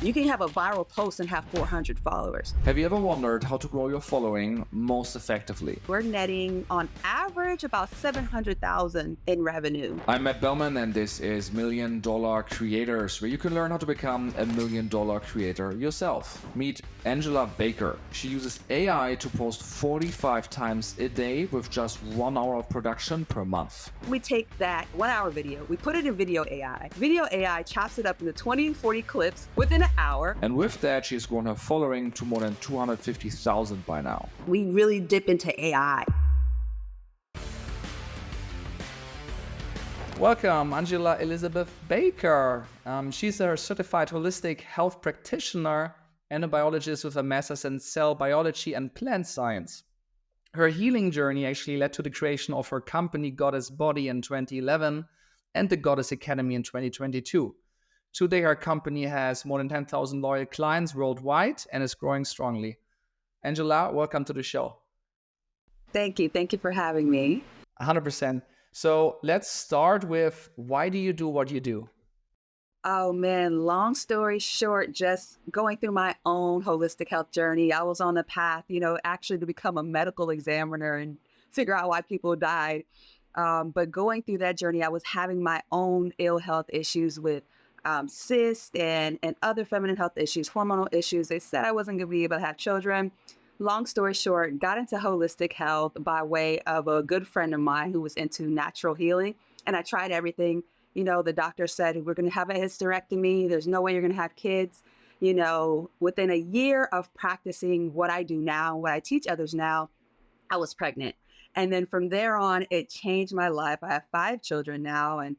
You can have a viral post and have 400 followers. Have you ever wondered how to grow your following most effectively? We're netting on average about 700,000 in revenue. I'm Matt Bellman, and this is $1 Million Creators, where you can learn how to become a $1 Million creator yourself. Meet Angela Baker. She uses AI to post 45 times a day with just 1 hour of production per month. We take that 1 hour video, we put it in video AI. Video AI chops it up into 20 and 40 clips within an hour. And with that, she's grown her following to more than 250,000 by now. We really dip into AI. Welcome, Angela Elizabeth Baker. She's a certified holistic health practitioner and a biologist with a master's in cell biology and plant science. Her healing journey actually led to the creation of her company Goddess Body in 2011 and the Goddess Academy in 2022. Today, her company has more than 10,000 loyal clients worldwide and is growing strongly. Angela, welcome to the show. Thank you. Thank you for having me. 100%. So let's start with, why do you do what you do? Oh man, long story short, just going through my own holistic health journey. I was on the path, actually to become a medical examiner and figure out why people died. But going through that journey, I was having my own ill health issues with cysts and other feminine health issues, hormonal issues. They said I wasn't going to be able to have children. Long story short, got into holistic health by way of a good friend of mine who was into natural healing. And I tried everything. The doctor said, we're going to have a hysterectomy. There's no way you're going to have kids. Within a year of practicing what I do now, what I teach others now, I was pregnant. And then from there on, it changed my life. I have 5 children now. And,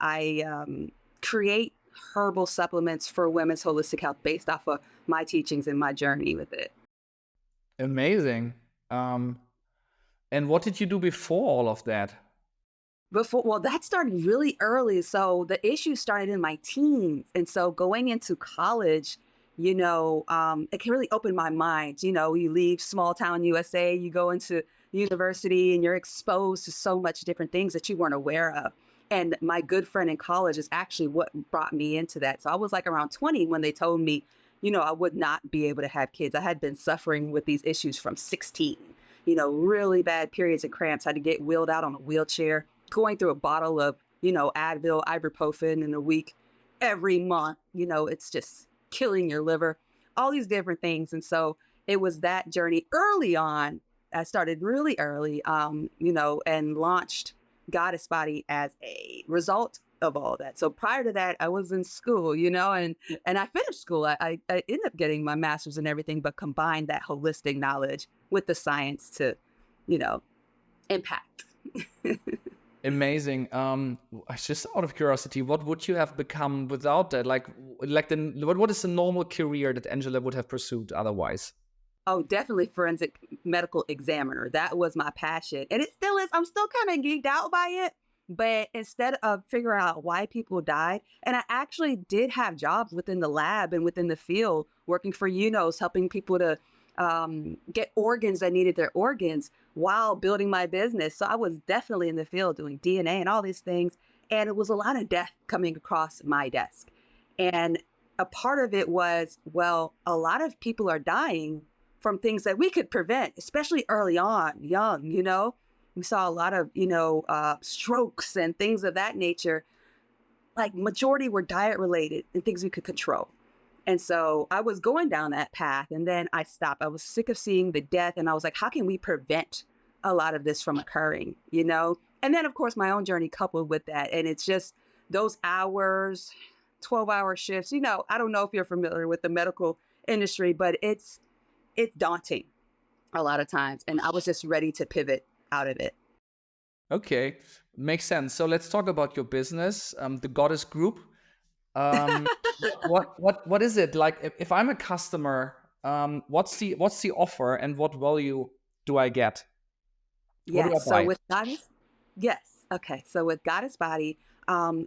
I create herbal supplements for women's holistic health based off of my teachings and my journey with it. Amazing. And what did you do before all of that? That started really early. So the issue started in my teens. And so going into college, it can really open my mind. You leave small town USA, you go into university and you're exposed to so much different things that you weren't aware of. And my good friend in college is actually what brought me into that. So I was like around 20 when they told me, I would not be able to have kids. I had been suffering with these issues from 16, really bad periods of cramps. I had to get wheeled out on a wheelchair, going through a bottle of, Advil, ibuprofen in a week every month. It's just killing your liver, all these different things. And so it was that journey early on. I started really early, and launched Goddess Body as a result of all that. So prior to that, I was in school, and I finished school. I ended up getting my master's and everything, but combined that holistic knowledge with the science to, impact. Amazing. Just out of curiosity, what would you have become without that? What is the normal career that Angela would have pursued otherwise? Oh, definitely forensic medical examiner. That was my passion. And it still is. I'm still kind of geeked out by it. But instead of figuring out why people died, and I actually did have jobs within the lab and within the field, working for UNOS, helping people to get organs that needed their organs while building my business. So I was definitely in the field doing DNA and all these things. And it was a lot of death coming across my desk. And a part of it was, a lot of people are dying from things that we could prevent, especially early on, young, We saw a lot of, strokes and things of that nature. Like majority were diet related and things we could control. And so I was going down that path and then I stopped. I was sick of seeing the death. And I was like, how can we prevent a lot of this from occurring, And then, of course, my own journey coupled with that. And it's just those hours, 12-hour shifts. I don't know if you're familiar with the medical industry, but it's daunting a lot of times. And I was just ready to pivot out of it. Okay, makes sense. So let's talk about your business, the Goddess Group. What is it like? If I'm a customer, what's the offer and what value do I get? Yes. So with Goddess, yes. Okay. So with Goddess Body,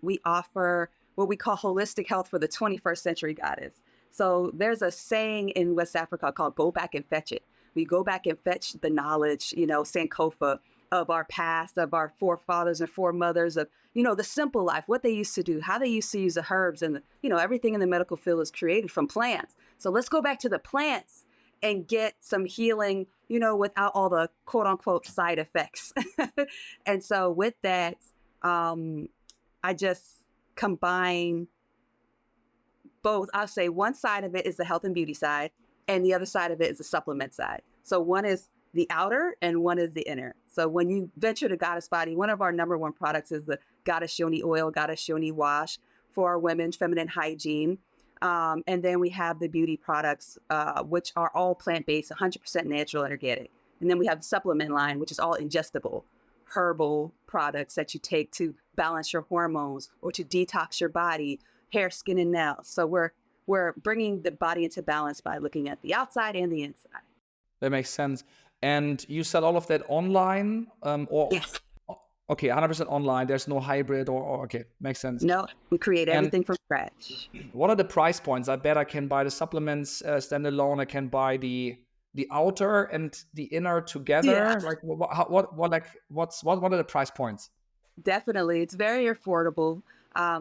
we offer what we call holistic health for the 21st century goddess. So there's a saying in West Africa called "Go back and fetch it." We go back and fetch the knowledge, Sankofa, of our past, of our forefathers and foremothers, of, the simple life, what they used to do, how they used to use the herbs, and, everything in the medical field is created from plants. So let's go back to the plants and get some healing, without all the quote unquote side effects. And so with that, I just combine both. I'll say one side of it is the health and beauty side, and the other side of it is the supplement side. So one is the outer and one is the inner. So when you venture to Goddess Body, one of our number one products is the Goddess Yoni oil, Goddess Yoni wash for our women's feminine hygiene. And then we have the beauty products, which are all plant-based, 100% natural and organic. And then we have the supplement line, which is all ingestible, herbal products that you take to balance your hormones or to detox your body, hair, skin, and nails. So we're bringing the body into balance by looking at the outside and the inside. That makes sense. And you sell all of that online, or Yes. okay, 100% online. There's no hybrid, or okay, makes sense. No, we create And everything from scratch. what are the price points? I bet I can buy the supplements standalone. I can buy the outer and the inner together. Yeah, Like what are the price points? definitely. It's very affordable.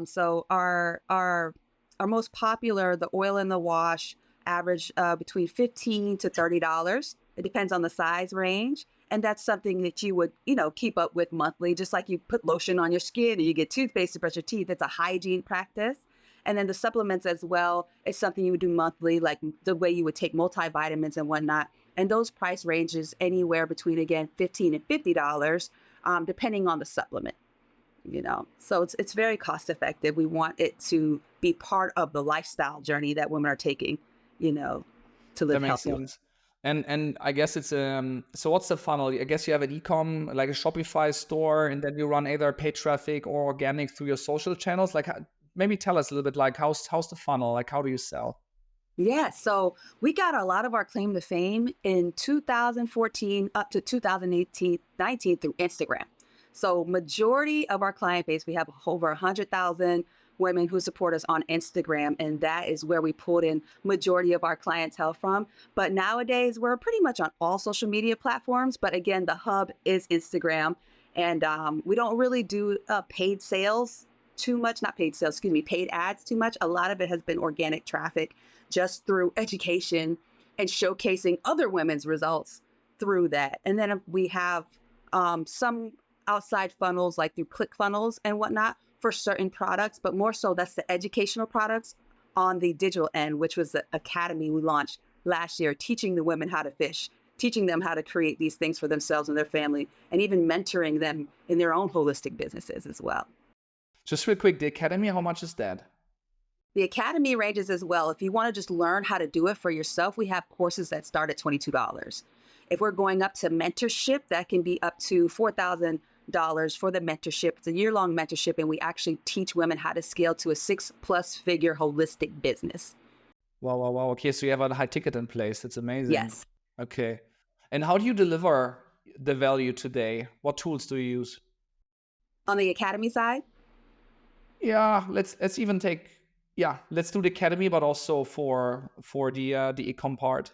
So our most popular, the oil and the wash, average between $15 to $30. It depends on the size range. And that's something that you would, keep up with monthly, just like you put lotion on your skin or you get toothpaste to brush your teeth. It's a hygiene practice. And then the supplements as well is something you would do monthly, like the way you would take multivitamins and whatnot. And those price ranges anywhere between, again, $15 and $50, depending on the supplement. So it's very cost effective. We want it to be part of the lifestyle journey that women are taking, to That live makes healthy. sense. And I guess it's so what's the funnel? I guess you have an e-com, like a Shopify store, and then you run either paid traffic or organic through your social channels. Like maybe tell us a little bit, like how's the funnel? Like how do you sell? Yeah, so we got a lot of our claim to fame in 2014 up to 2018, 19 through Instagram. So majority of our client base, we have over 100,000 women who support us on Instagram, and that is where we pulled in majority of our clientele from. But nowadays, we're pretty much on all social media platforms. But again, the hub is Instagram, and we don't really do paid sales too much, not paid sales, excuse me, paid ads too much. A lot of it has been organic traffic just through education and showcasing other women's results through that. And then we have some outside funnels like through ClickFunnels and whatnot for certain products, but more so that's the educational products on the digital end, which was the academy we launched last year, teaching the women how to fish, teaching them how to create these things for themselves and their family, and even mentoring them in their own holistic businesses as well. Just real quick, the academy, how much is that? The academy ranges as well. If you want to just learn how to do it for yourself, we have courses that start at $22. If we're going up to mentorship, that can be up to $4,000 for the mentorship. It's a year-long mentorship, and we actually teach women how to scale to a 6+ figure holistic business. Wow, wow, wow. Okay, so you have a high ticket in place. That's amazing. Yes. Okay. And how do you deliver the value today? What tools do you use? On the academy side, Yeah, let's even take let's do the academy, but also for the e-com part.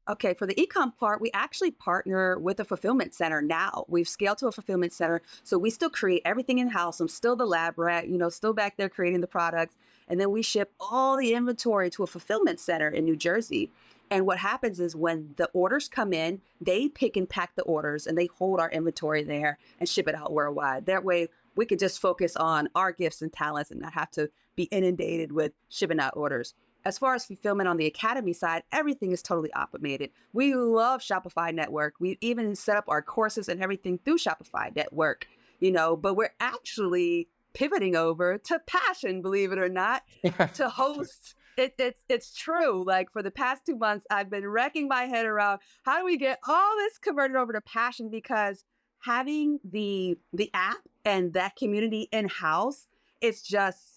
okay, for the e-com part, we actually partner with a fulfillment center now. We've scaled to a fulfillment center, so we still create everything in-house. I'm still the lab rat, still back there creating the products. And then we ship all the inventory to a fulfillment center in New Jersey. And what happens is when the orders come in, they pick and pack the orders and they hold our inventory there and ship it out worldwide. That way we could just focus on our gifts and talents and not have to be inundated with shipping out orders. As far as fulfillment on the academy side, everything is totally automated. We love Shopify Network. We even set up our courses and everything through Shopify Network, but we're actually pivoting over to Passion, believe it or not, to host. It's true. Like for the past 2 months, I've been wrecking my head around how do we get all this converted over to Passion, because having the app and that community in-house, it's just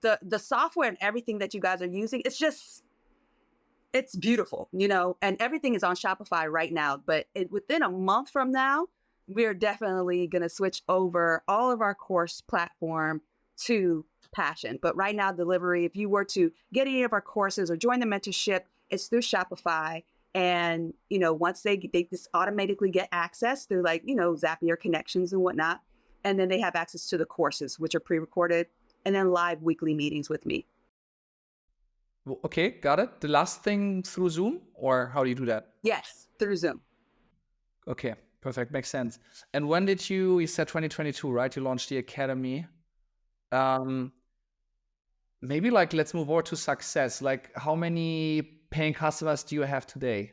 the software and everything that you guys are using, it's beautiful, and everything is on Shopify right now. But within a month from now, we're definitely going to switch over all of our course platform to Passion. But right now, delivery, if you were to get any of our courses or join the mentorship, it's through Shopify. And, once they just automatically get access through like, Zapier connections and whatnot. And then they have access to the courses, which are pre-recorded, and then live weekly meetings with me. Okay, got it. The last thing through Zoom, or how do you do that? Yes, through Zoom. Okay, perfect. Makes sense. And when did you said 2022, right? You launched the academy. Maybe like let's move over to success. Like how many paying customers do you have today?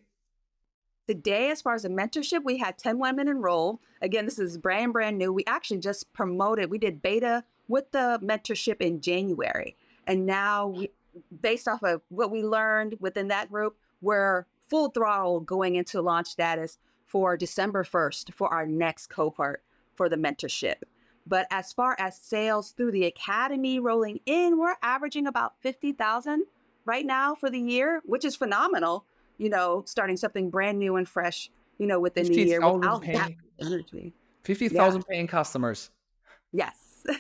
Today, as far as the mentorship, we had 10 women enroll. Again, this is brand new. We actually just promoted, we did beta with the mentorship in January. And now, based off of what we learned within that group, we're full throttle going into launch status for December 1st for our next cohort for the mentorship. But as far as sales through the academy rolling in, we're averaging about 50,000 right now for the year, which is phenomenal. Starting something brand new and fresh, within the year 50,000 without that paying energy. 50,000 paying customers. Yes. No,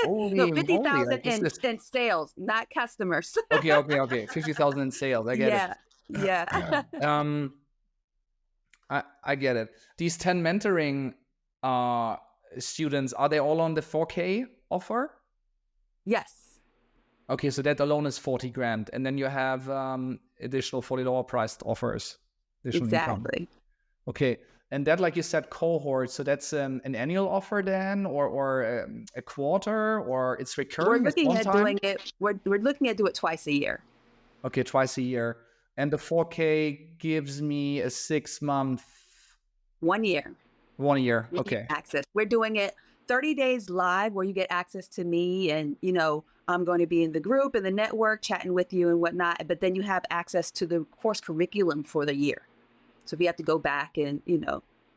Holy moly. 50,000 Like this is in sales, not customers. okay. 50,000 in sales. I get it. Yeah. Yeah. I get it. These 10 mentoring students, are they all on the 4K offer? Yes. Okay, so that alone is 40 grand. And then you have additional $40 priced offers, additional income. Exactly. Okay. And that, like you said, cohort. So that's an annual offer then, or a quarter, or it's recurring? We're It's looking one at time? doing it. We're looking at do it twice a year. Okay, twice a year. And the 4K gives me a 6-month. 1 year. 1 year. Okay. Access. We're doing it 30 days live where you get access to me and, I'm going to be in the group and the network chatting with you and whatnot. But then you have access to the course curriculum for the year. So if you have to go back and,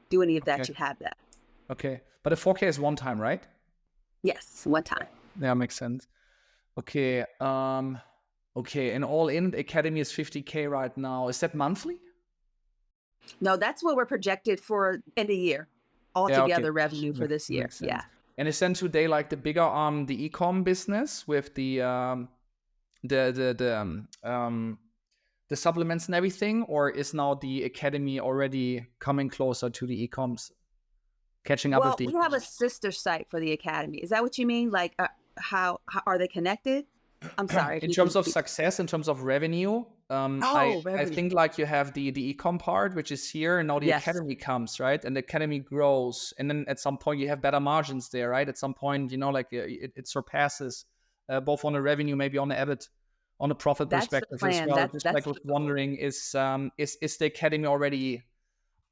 do any of that, you have that. Okay. But the 4K is one time, right? Yes, one time. Yeah, makes sense. Okay. Okay. And all in, the academy is 50K right now. Is that monthly? No, that's what we're projected for end of year. Altogether revenue for this year. Yeah. And is then today like the bigger the e-com business with the supplements and everything, or is now the academy already coming closer to the e-coms, catching up with the? We have a sister site for the academy. Is that what you mean? Like, how are they connected? I'm sorry. In terms of success, in terms of revenue, I think like you have the e-com part, which is here, and now the academy comes, right? And the academy grows, and then at some point you have better margins there, right? At some point, like it surpasses both on the revenue, maybe on the EBIT, on the profit perspective as well. Just like was wondering, is the academy already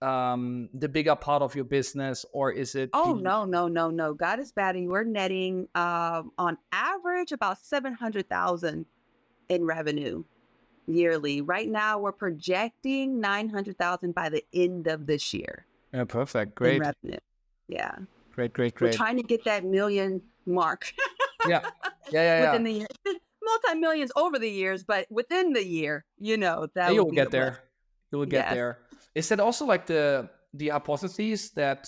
the bigger part of your business, or is it? No. Goddess Baddie, we're netting on average about 700,000 in revenue yearly. Right now, we're projecting 900,000 by the end of this year. Yeah, perfect. Great. In revenue. Yeah. Great. We're trying to get that million mark. Yeah. Within the year. Multi-millions over the years, but within the year, that you'll get there. You will get there. Is that also like the hypothesis that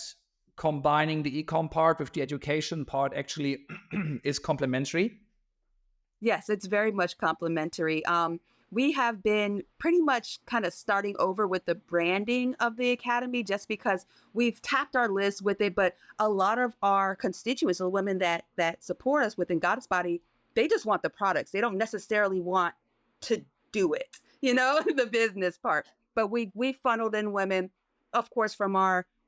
combining the e-com part with the education part actually is complementary? Yes, it's very much complementary. We have been pretty much kind of starting over with the branding of the academy just because we've tapped our list with it. But a lot of our constituents, the women that support us within Goddess Body, they just want the products. They don't necessarily want to do it, the business part. But we funneled in women, of course,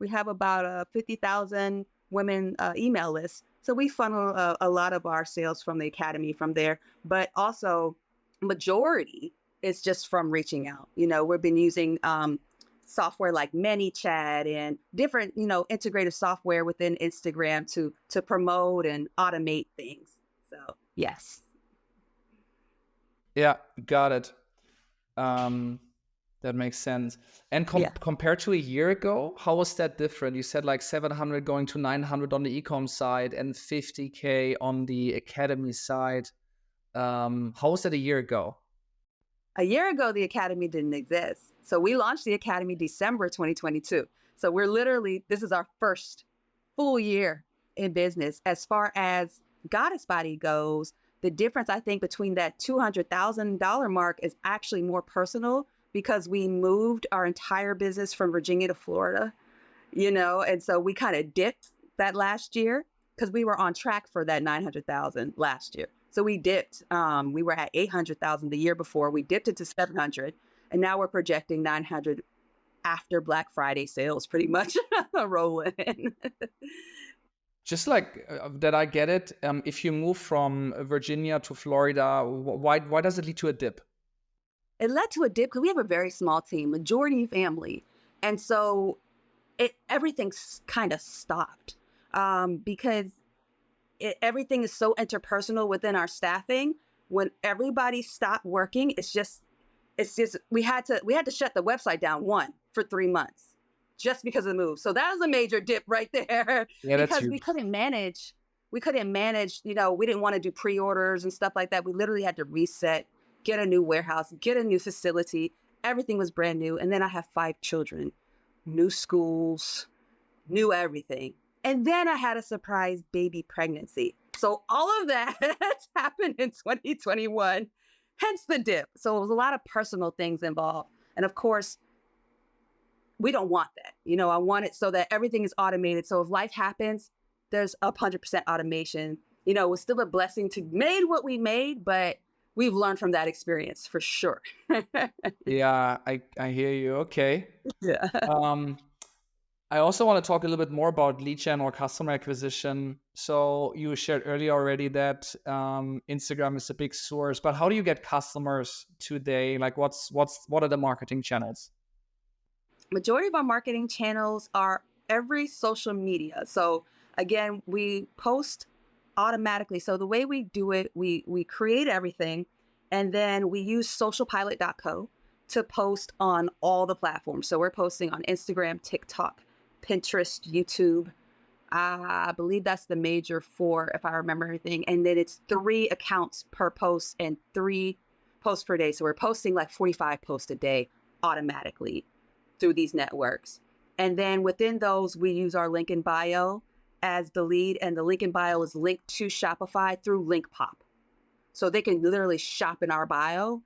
we have about 50,000 women email list. So we funnel a lot of our sales from the academy from there, but also majority is just from reaching out. We've been using software like ManyChat and different, integrated software within Instagram to promote and automate things. So yes. Yeah, got it. That makes sense. And compared to a year ago, how was that different? You said like 700 going to 900 on the e-com side and 50K on the academy side. How was that a year ago? A year ago, the academy didn't exist. So we launched the academy December 2022. So this is our first full year in business. As far as Goddess Body goes, the difference, I think, between that $200,000 mark is actually more personal because we moved our entire business from Virginia to Florida, and so we kind of dipped that last year because we were on track for that 900,000 last year. So we dipped. We were at 800,000 the year before. We dipped it to 700, and now we're projecting 900 after Black Friday sales, pretty much rolling in. Just like that, I get it. If you move from Virginia to Florida, why does it lead to a dip? It led to a dip because we have a very small team, majority family, and so everything kind of stopped because everything is so interpersonal within our staffing. When everybody stopped working, it's just we had to shut the website down for 3 months just because of the move. So that was a major dip right there Yeah, that's because huge. we couldn't manage, we didn't want to do pre-orders and stuff like that. We literally had to reset, get a new warehouse, get a new facility. Everything was brand new. And then I have 5 children, new schools, new everything. And then I had a surprise baby pregnancy. So all of that happened in 2021, hence the dip. So it was a lot of personal things involved. And of course, we don't want that. I want it so that everything is automated. So if life happens, there's 100% automation. It was still a blessing to made what we made, but we've learned from that experience for sure. Yeah, I hear you. Okay. Yeah. I also want to talk a little bit more about lead gen or customer acquisition. So you shared earlier already that Instagram is a big source, but how do you get customers today? Like what are the marketing channels? Majority of our marketing channels are every social media. So again, we post automatically. So the way we do it, we create everything, and then we use socialpilot.co to post on all the platforms. So we're posting on Instagram, TikTok, Pinterest, YouTube. I believe that's the major 4, if I remember everything. And then it's 3 accounts per post and 3 posts per day. So we're posting like 45 posts a day automatically through these networks. And then within those, we use our link in bio as the lead, and the link in bio is linked to Shopify through Link Pop. So they can literally shop in our bio.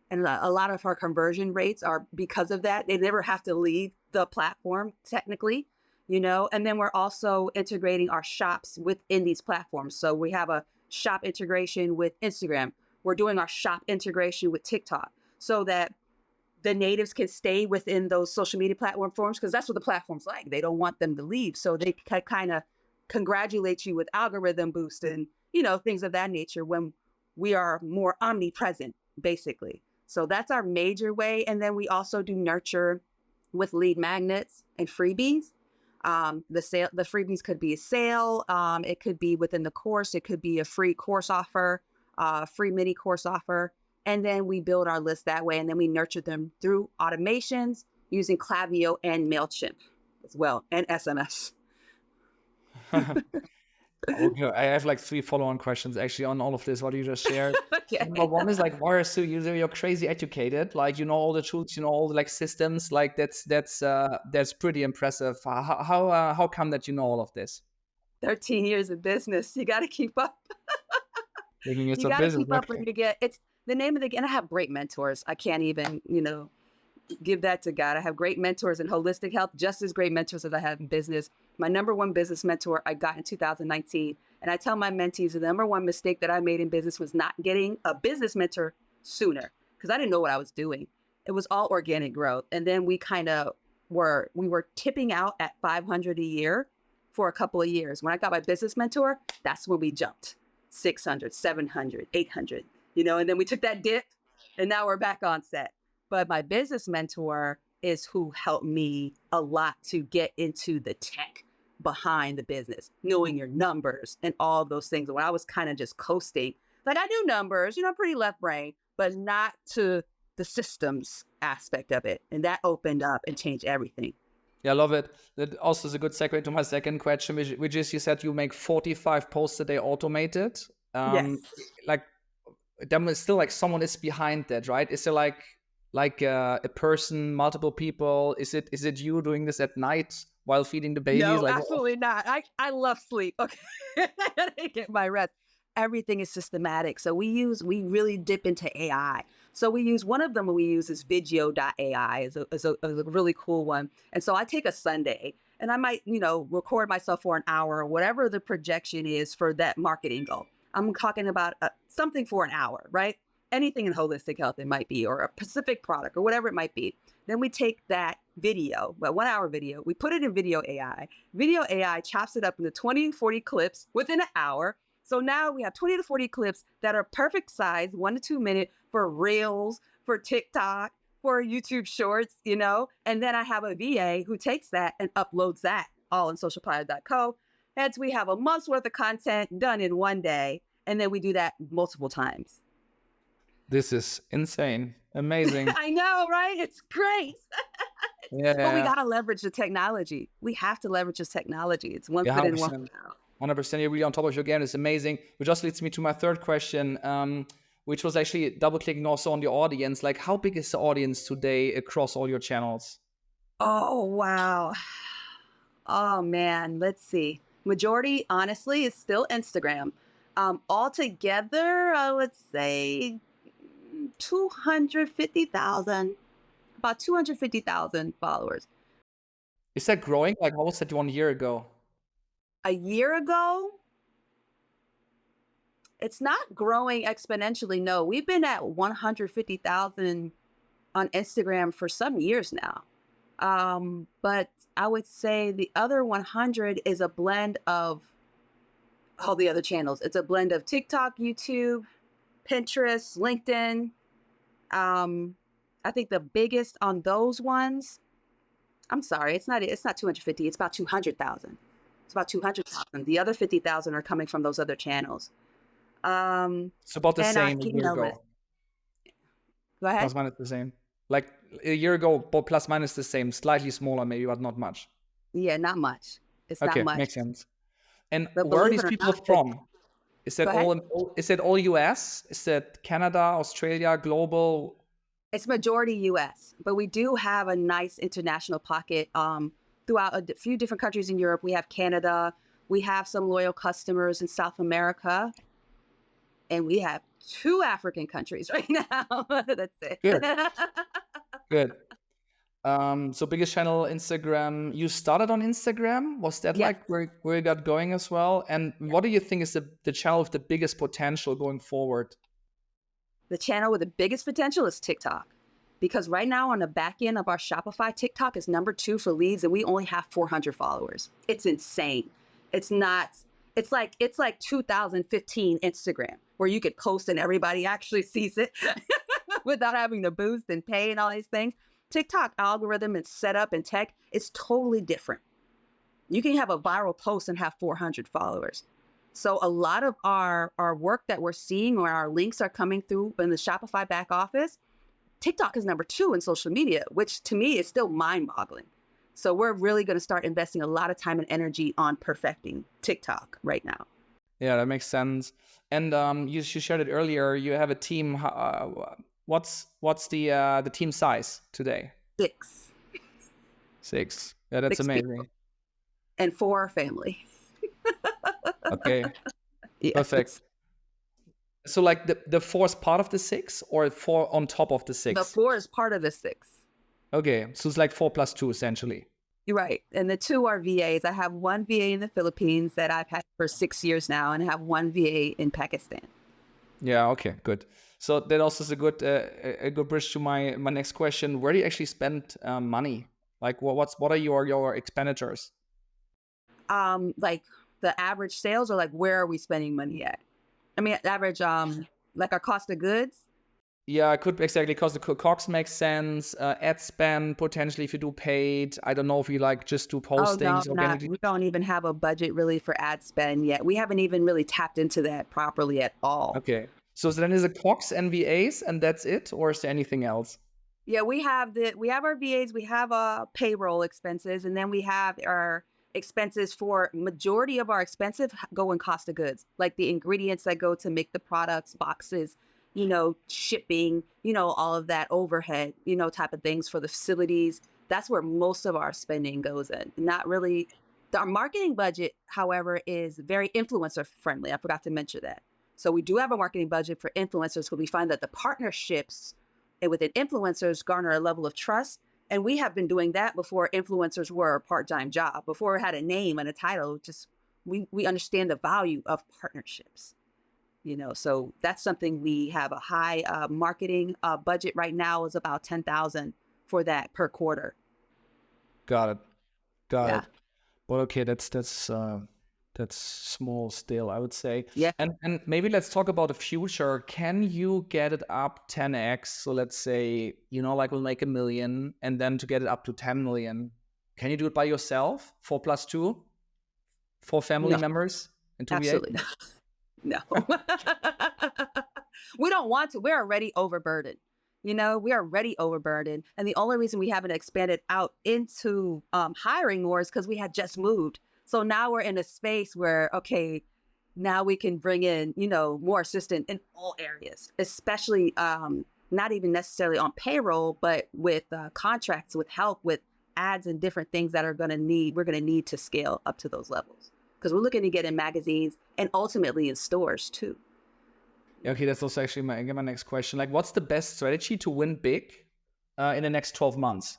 And a lot of our conversion rates are because of that. They never have to leave the platform technically, and then we're also integrating our shops within these platforms. So we have a shop integration with Instagram. We're doing our shop integration with TikTok so that the natives can stay within those social media platforms, because that's what the platform's like. They don't want them to leave. So they can kind of congratulate you with algorithm boost and, things of that nature when we are more omnipresent, basically. So that's our major way. And then we also do nurture with lead magnets and freebies. The freebies could be a sale. It could be within the course. It could be a free course offer, free mini course offer. And then we build our list that way. And then we nurture them through automations using Klaviyo and MailChimp as well, and SMS. Okay, I have like 3 follow-on questions actually on all of this, what you just shared. Okay. Number one is like, why are so you're crazy educated? Like, all the tools, all the like systems, like that's pretty impressive. How come that you know all of this? 13 years of business. You got to keep up. Taking it You to got to business. keep up Okay. when you get, it's the name of the, and I have great mentors. I can't even, give that to God. I have great mentors in holistic health, just as great mentors as I have in business. My number one business mentor I got in 2019. And I tell my mentees the number one mistake that I made in business was not getting a business mentor sooner, because I didn't know what I was doing. It was all organic growth. And then we were tipping out at 500 a year for a couple of years. When I got my business mentor, that's when we jumped 600, 700, 800, and then we took that dip and now we're back on set. But my business mentor is who helped me a lot to get into the tech behind the business, knowing your numbers and all those things. When I was kind of just coasting, like I do numbers, pretty left brain, but not to the systems aspect of it. And that opened up and changed everything. Yeah, I love it. That also is a good segue to my second question, which is you said you make 45 posts a day automated. Yes. Like, there is still like someone is behind that, right? Is there like a person, multiple people? Is it you doing this at night while feeding the babies? No, Like, absolutely not. I love sleep. Okay. I gotta get my rest. everything is systematic. So we really dip into AI. So we use one of them we use is video.ai is a really cool one. And so I take a Sunday and I might, record myself for an hour or whatever the projection is for that marketing goal. I'm talking about something for an hour, right? Anything in holistic health it might be, or a specific product or whatever it might be. Then we take that video, well, 1 hour video, we put it in video AI. Video AI chops it up into 20, 40 clips within an hour. So now we have 20 to 40 clips that are perfect size, 1 to 2 minute for Reels, for TikTok, for YouTube Shorts, and then I have a VA who takes that and uploads that all in socialpilot.co. Hence, we have a month's worth of content done in one day, and then we do that multiple times. This is insane. Amazing. I know, right? It's great. Yeah. But we got to leverage the technology. We have to leverage the technology. It's one foot in, one foot out. 100%. You're really on top of your game. It's amazing. Which just leads me to my third question, which was actually double clicking also on the audience. Like, how big is the audience today across all your channels? Oh, wow. Oh, man. Let's see. Majority, honestly, is still Instagram. Altogether, I would say 250,000, about 250,000 followers. Is that growing? Like, what was that 1 year ago? A year ago, it's not growing exponentially. No, we've been at 150,000 on Instagram for some years now. But I would say the other 100 is a blend of all the other channels. It's a blend of TikTok, YouTube, Pinterest, LinkedIn. I think the biggest on those ones, I'm sorry, it's not 250, it's about 200,000. It's about 200,000. The other 50,000 are coming from those other channels. It's about the same a year ago. Go ahead. Plus minus the same. Like a year ago, but plus minus the same. Slightly smaller maybe, but not much. Yeah, not much. It's okay, not much. Makes sense. And But where are these people from? Is that all US? Is that Canada, Australia, global? It's majority US, but we do have a nice international pocket throughout a few different countries in Europe. We have Canada, we have some loyal customers in South America, and we have 2 African countries right now. That's it. Good. So biggest channel, Instagram. You started on Instagram. Was that like where you got going as well? And what do you think is the channel with the biggest potential going forward? The channel with the biggest potential is TikTok. Because right now on the back end of our Shopify, TikTok is number 2 for leads, and we only have 400 followers. It's insane. It's like 2015 Instagram, where you could post and everybody actually sees it without having to boost and pay and all these things. TikTok algorithm and setup and tech is totally different. You can have a viral post and have 400 followers. So a lot of our work that we're seeing, or our links are coming through in the Shopify back office, TikTok is number 2 in social media, which to me is still mind-boggling. So we're really going to start investing a lot of time and energy on perfecting TikTok right now. Yeah, that makes sense. And you shared it earlier. You have a team. What's the team size today? 6. 6. Yeah, that's 6 amazing. people. And 4 are family. Okay. Yes. Perfect. So like the 4 is part of the 6, or 4 on top of the 6? The 4 is part of the 6. Okay, so it's like 4 plus 2 essentially. You're right. And the 2 are VAs. I have 1 VA in the Philippines that I've had for 6 years now, and I have 1 VA in Pakistan. Yeah, okay, good. So that also is a good bridge to my next question. Where do you actually spend money? Like what are your expenditures? Like the average sales, or like where are we spending money at? I mean, average, like our cost of goods. Yeah, it could exactly, because the COGS makes sense. Ad spend potentially if you do paid. I don't know if you like just do postings. Oh, no, we don't even have a budget really for ad spend yet. We haven't even really tapped into that properly at all. Okay, so then is it COGS and VAs and that's it, or is there anything else? Yeah, we have our VAs, we have payroll expenses, and then we have our expenses. For majority of our expenses go in cost of goods, like the ingredients that go to make the products, boxes, shipping, all of that overhead, type of things for the facilities. That's where most of our spending goes in. Not really. Our marketing budget, however, is very influencer friendly. I forgot to mention that. So we do have a marketing budget for influencers because we find that the partnerships within influencers garner a level of trust. And we have been doing that before influencers were a part-time job, before it had a name and a title. Just we understand the value of partnerships. So that's something we have a high marketing budget right now is about 10,000 for that per quarter. Got it. Got Yeah. it. Well, okay, that's small still, I would say. Yeah. And maybe let's talk about the future. Can you get it up 10x? So let's say, like we'll make 1 million, and then to get it up to 10 million, can you do it by yourself? 4+2? 4 family No, members and 2 VA? absolutely not. No. We don't want to. We're already overburdened. We are already overburdened. And the only reason we haven't expanded out into hiring more is because we had just moved. So now we're in a space where, okay, now we can bring in, more assistant in all areas, especially not even necessarily on payroll, but with contracts, with help, with ads and different things that we're going to need to scale up to those levels. Because we're looking to get in magazines and ultimately in stores too. Okay, that's also actually my next question. Like, what's the best strategy to win big in the next 12 months?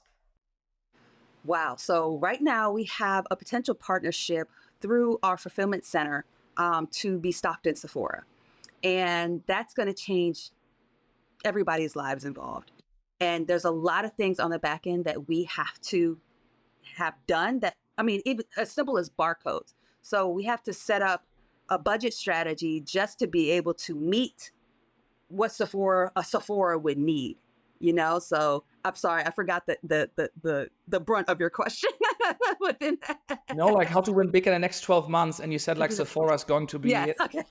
Wow. So right now we have a potential partnership through our fulfillment center to be stocked in Sephora. And that's going to change everybody's lives involved. And there's a lot of things on the back end that we have to have done even as simple as barcodes. So we have to set up a budget strategy just to be able to meet what a Sephora would need, So I'm sorry, I forgot the brunt of your question within that. Like how to win big in the next 12 months, and you said like Sephora is going to be Yes, it. okay.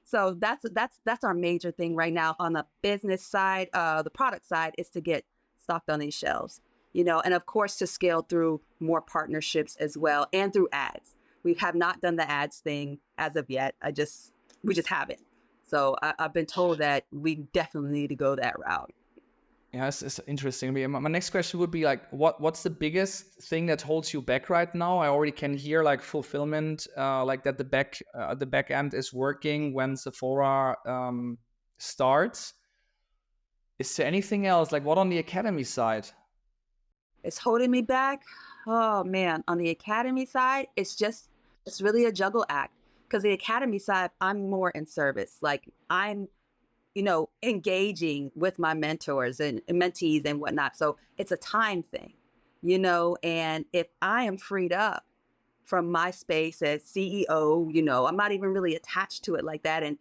So that's our major thing right now on the business side. The product side is to get stocked on these shelves, and of course to scale through more partnerships as well and through ads. We have not done the ads thing as of yet. We just haven't. So I've been told that we definitely need to go that route. Yeah, it's interesting. My next question would be like, what's the biggest thing that holds you back right now? I already can hear like fulfillment, like that the back end is working when Sephora starts. Is there anything else? Like what on the academy side? It's holding me back. Oh man, on the academy side, it's really a juggle act. Because the academy side, I'm more in service. Like I'm engaging with my mentors and mentees and whatnot. So it's a time thing, and if I am freed up from my space as CEO, I'm not even really attached to it like that. And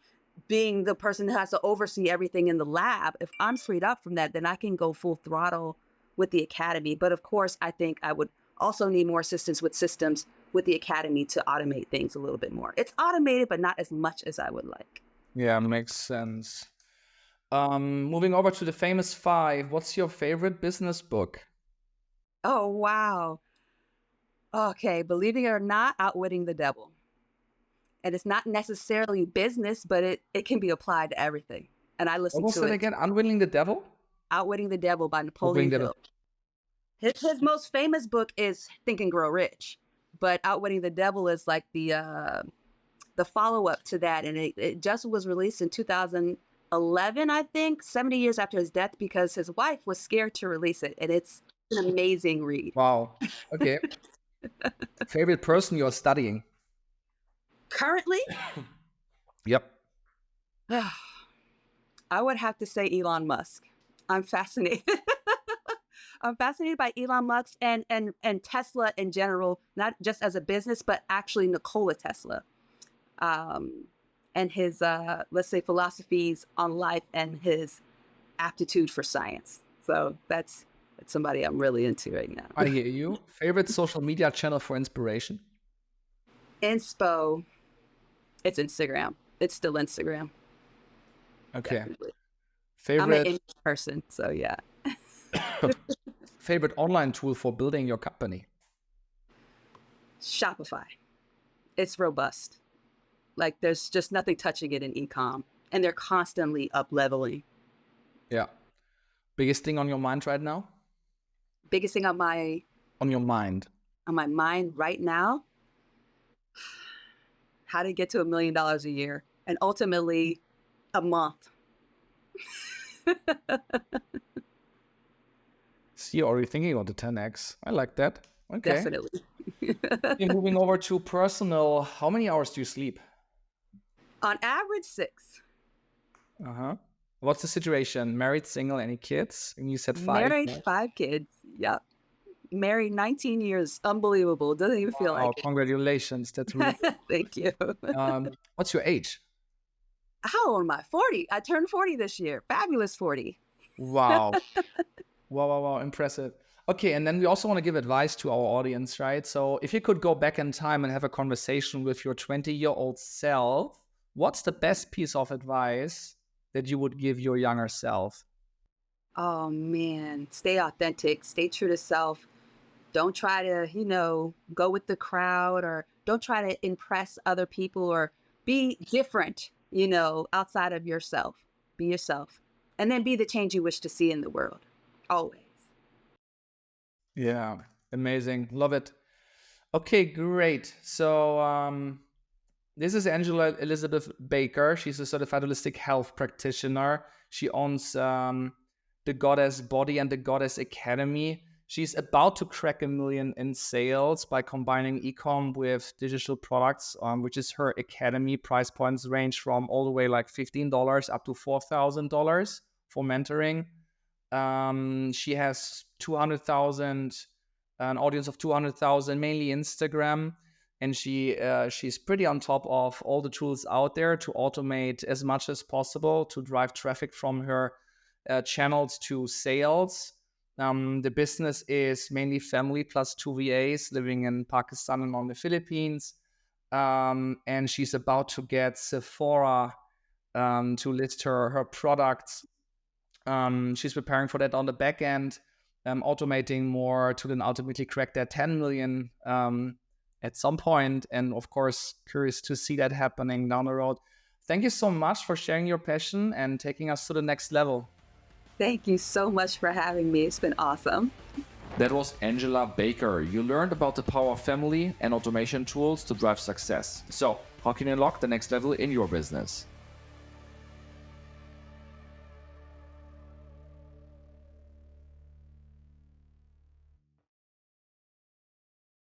being the person who has to oversee everything in the lab, if I'm freed up from that, then I can go full throttle with the academy. But of course, I think I would also need more assistance with systems with the academy to automate things a little bit more. It's automated, but not as much as I would like. Yeah, makes sense. Moving over to the famous 5, what's your favorite business book? Oh, wow. Okay, believing it or not, Outwitting the Devil. And it's not necessarily business, but it can be applied to everything. And I listen What was to that it. again? Unwinning the Devil? Outwitting the Devil by Outwitting Napoleon the Hill. Devil. His most famous book is Think and Grow Rich, but Outwitting the Devil is like the follow-up to that. And it just was released in 2011, I think, 70 years after his death, because his wife was scared to release it. And it's an amazing read. Wow. Okay. Favorite person you're studying? Currently, Yep. I would have to say Elon Musk. I'm fascinated. I'm fascinated by Elon Musk and Tesla in general, not just as a business, but actually Nikola Tesla, and his let's say philosophies on life and his aptitude for science. So that's somebody I'm really into right now. I hear you. Favorite social media channel for inspiration? Inspo. It's Instagram. It's still Instagram. Okay. Definitely. I'm an Favorite in person, so yeah. favorite online tool for building your company? Shopify. It's robust. Like there's just nothing touching it in e-com, and they're constantly up leveling. Yeah. Biggest thing on your mind right now? Biggest thing on my mind right now, how to get to $1 million a year. and ultimately a month. See, you're already thinking about the 10x. I like that. Okay. Definitely. Okay, moving over to personal, how many hours do you sleep? On average, 6. Uh-huh. What's the situation? Married, single, any kids? And you said 5, Married, right? 5 kids. Yep. Married 19 years. Unbelievable. Doesn't even feel Wow, like it. congratulations. That's really good. Thank you. What's your age? How old am I? 40. I turned 40 this year. Fabulous 40. Wow. Wow, wow, wow. Impressive. Okay, and then we also want to give advice to our audience, right? So if you could go back in time and have a conversation with your 20-year-old self, what's the best piece of advice that you would give your younger self? Oh man, stay authentic, stay true to self. Don't try to, go with the crowd, or don't try to impress other people, or be different, outside of yourself. Be yourself. And then be the change you wish to see in the world. Always. Yeah, amazing. Love it. Okay, great. So this is Angela Elizabeth Baker. She's a certified holistic health practitioner. She owns the Goddess Body and the Goddess Academy. She's about to crack 1 million in sales by combining e-com with digital products, which is her academy. Price points range from all the way like $15 up to $4,000 for mentoring. She has 200,000, an audience of 200,000, mainly Instagram, and she's pretty on top of all the tools out there to automate as much as possible to drive traffic from her channels to sales. The business is mainly family plus 2 VAs living in Pakistan and on the Philippines. And she's about to get Sephora to list her products. She's preparing for that on the back end, automating more to then ultimately crack that 10 million at some point. And of course, curious to see that happening down the road. Thank you so much for sharing your passion and taking us to the next level. Thank you so much for having me. It's been awesome. That was Angela Baker. You learned about the power of family and automation tools to drive success. So, how can you unlock the next level in your business?